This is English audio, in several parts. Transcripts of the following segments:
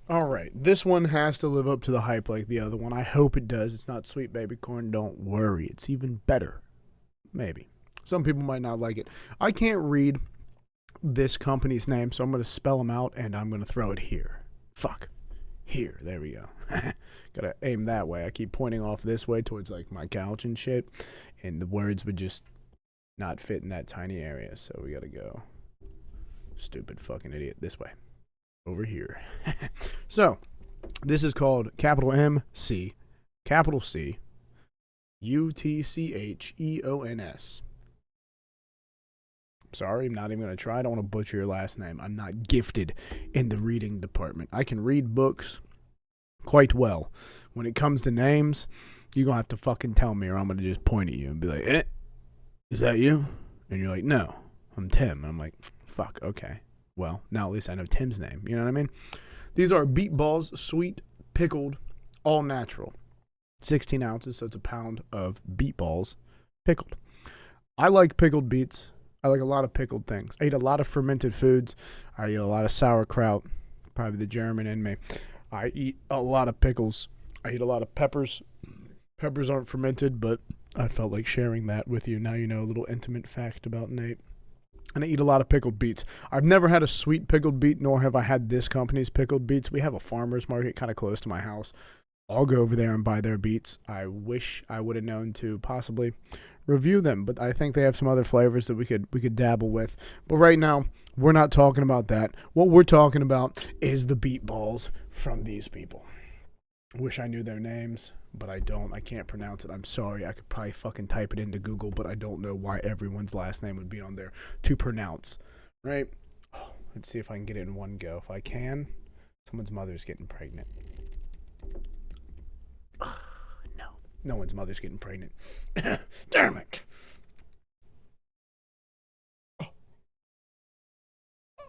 All right, this one has to live up to the hype like the other one. I hope it does. It's not sweet baby corn. Don't worry. It's even better. Maybe. Some people might not like it. I can't read this company's name, so I'm going to spell them out and I'm going to throw it here. Fuck. Here. There we go. Gotta aim that way. I keep pointing off this way towards like my couch and shit, and the words would just not fit in that tiny area, so we gotta go. Stupid fucking idiot. This way. Over here. So, this is called capital M C, capital C, UTCHEONS. Sorry, I'm not even going to try. I don't want to butcher your last name. I'm not gifted in the reading department. I can read books quite well. When it comes to names, you're going to have to fucking tell me or I'm going to just point at you and be like, is that you? And you're like, no, I'm Tim. And I'm like, fuck, okay. Well, now at least I know Tim's name. You know what I mean? These are beet balls, sweet, pickled, all natural. 16 ounces, so it's a pound of beet balls pickled. I like pickled beets. I like a lot of pickled things. I eat a lot of fermented foods. I eat a lot of sauerkraut, probably the German in me. I eat a lot of pickles. I eat a lot of peppers. Peppers aren't fermented, but I felt like sharing that with you. Now you know a little intimate fact about Nate. And I eat a lot of pickled beets. I've never had a sweet pickled beet, nor have I had this company's pickled beets. We have a farmer's market kind of close to my house. I'll go over there and buy their beets. I wish I would have known to possibly review them, but I think they have some other flavors that we could dabble with. But right now, we're not talking about that. What we're talking about is the beet balls from these people. Wish I knew their names, but I don't. I can't pronounce it. I'm sorry. I could probably fucking type it into Google, but I don't know why everyone's last name would be on there to pronounce. Right? Oh, let's see if I can get it in one go. If I can, someone's mother's getting pregnant. No one's mother's getting pregnant. Damn it.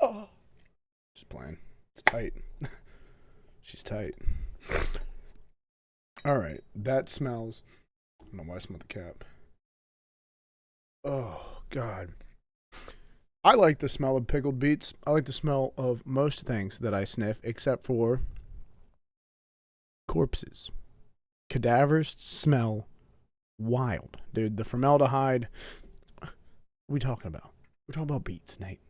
Oh. Just playing. It's tight. She's tight. All right. That smells. I don't know why I smell the cap. Oh, God. I like the smell of pickled beets. I like the smell of most things that I sniff, except for corpses. Cadavers smell wild, dude. The formaldehyde. What are we talking about? We're talking about beets, Nate.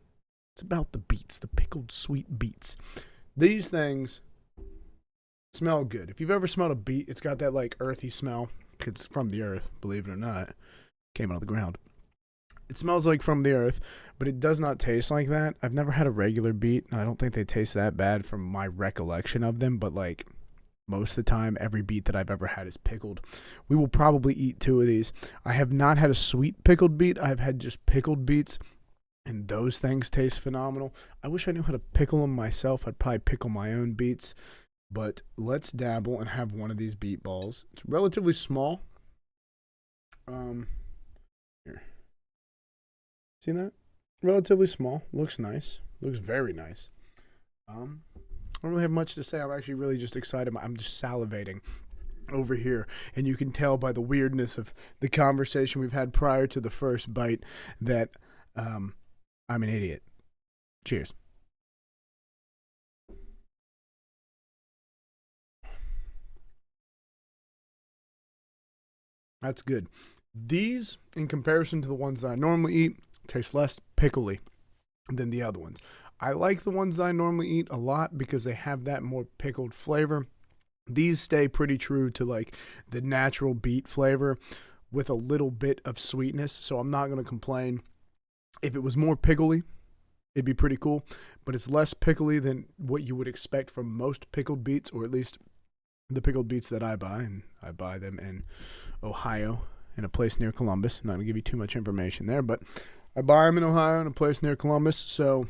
It's about the beets, the pickled sweet beets. These things smell good. If you've ever smelled a beet, it's got that like earthy smell. It's from the earth, believe it or not. Came out of the ground. It smells like from the earth, but it does not taste like that. I've never had a regular beet, and I don't think they taste that bad from my recollection of them, but like most of the time, every beet that I've ever had is pickled. We will probably eat 2 of these. I have not had a sweet pickled beet. I've had just pickled beets, and those things taste phenomenal. I wish I knew how to pickle them myself. I'd probably pickle my own beets, but let's dabble and have one of these beet balls. It's relatively small. Here. See that? Relatively small. Looks nice. Looks very nice. I don't really have much to say. I'm actually really just excited. I'm just salivating over here. And you can tell by the weirdness of the conversation we've had prior to the first bite that I'm an idiot. Cheers. That's good. These, in comparison to the ones that I normally eat, taste less pickly than the other ones. I like the ones that I normally eat a lot because they have that more pickled flavor. These stay pretty true to like the natural beet flavor with a little bit of sweetness, so I'm not going to complain. If it was more pickly, it'd be pretty cool, but it's less pickly than what you would expect from most pickled beets, or at least the pickled beets that I buy, and I buy them in Ohio in a place near Columbus. I'm not going to give you too much information there, but I buy them in Ohio in a place near Columbus, so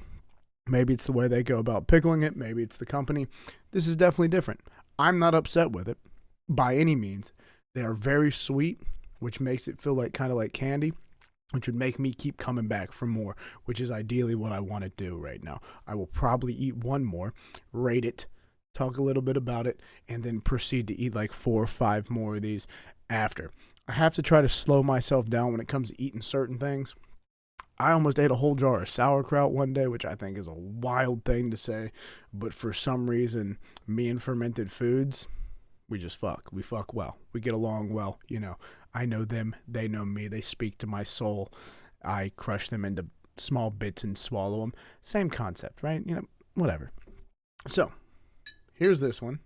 maybe it's the way they go about pickling it. Maybe it's the company. This is definitely different. I'm not upset with it by any means. They are very sweet, which makes it feel like kind of like candy, which would make me keep coming back for more, which is ideally what I want to do right now. I will probably eat one more, rate it, talk a little bit about it, and then proceed to eat like 4 or 5 more of these after. I have to try to slow myself down when it comes to eating certain things. I almost ate a whole jar of sauerkraut one day, which I think is a wild thing to say. But for some reason, me and fermented foods, we just fuck. We fuck well. We get along well. You know, I know them. They know me. They speak to my soul. I crush them into small bits and swallow them. Same concept, right? You know, whatever. So, here's this one.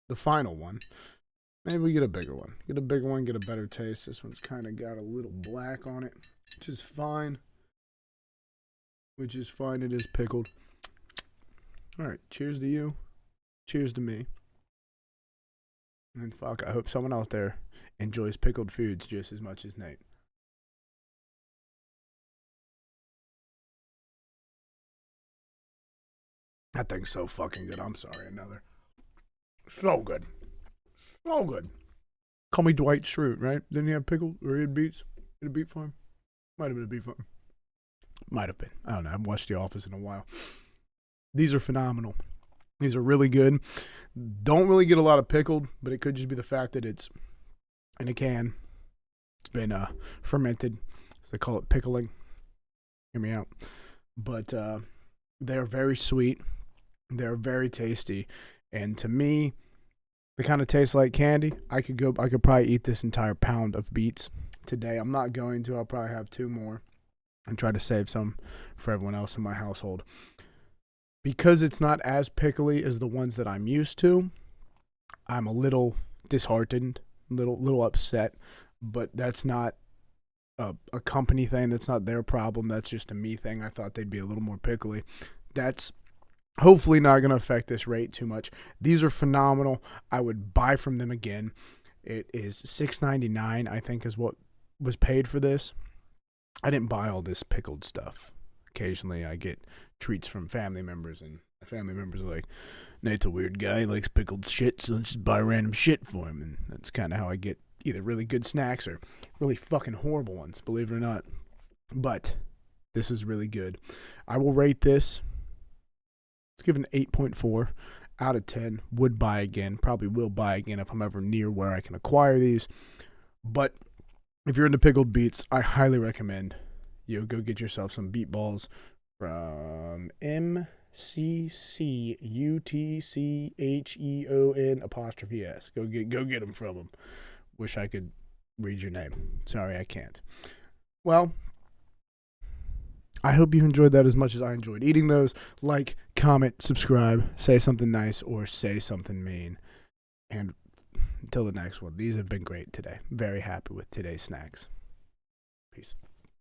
The final one. Maybe we get a bigger one. Get a bigger one, get a better taste. This one's kind of got a little black on it, which is fine. It is pickled. All right, cheers to you. Cheers to me. And fuck, I hope someone out there enjoys pickled foods just as much as Nate. That thing's so fucking good. I'm sorry, another. So good. So good. Call me Dwight Schrute, right? Didn't he have pickled? Or he had beets? He had a beet farm? Might have been a beet farm. Might have been. I don't know. I haven't watched The Office in a while. These are phenomenal. These are really good. Don't really get a lot of pickled, but it could just be the fact that it's in a can. It's been fermented. So they call it pickling. Hear me out. But they're very sweet. They're very tasty. And to me, they kind of taste like candy. I could probably eat this entire pound of beets today. I'm not going to. I'll probably have 2 more and try to save some for everyone else in my household. Because it's not as pickly as the ones that I'm used to, I'm a little disheartened, little upset, but that's not a company thing. That's not their problem. That's just a me thing. I thought they'd be a little more pickly. That's hopefully not going to affect this rate too much. These are phenomenal. I would buy from them again. It is $6.99, I think, is what was paid for this. I didn't buy all this pickled stuff. Occasionally I get treats from family members, and my family members are like, Nate's a weird guy, he likes pickled shit, so let's just buy random shit for him. And that's kind of how I get either really good snacks or really fucking horrible ones, believe it or not. But this is really good. I will rate this, let's give it an 8.4 out of 10. Would buy again. Probably will buy again if I'm ever near where I can acquire these. But if you're into pickled beets, I highly recommend you go get yourself some beet balls from McCUTCHEON''S. Go get them from them. Wish I could read your name. Sorry, I can't. Well, I hope you enjoyed that as much as I enjoyed eating those. Like, comment, subscribe, say something nice or say something mean. And until the next one, these have been great today. Very happy with today's snacks. Peace.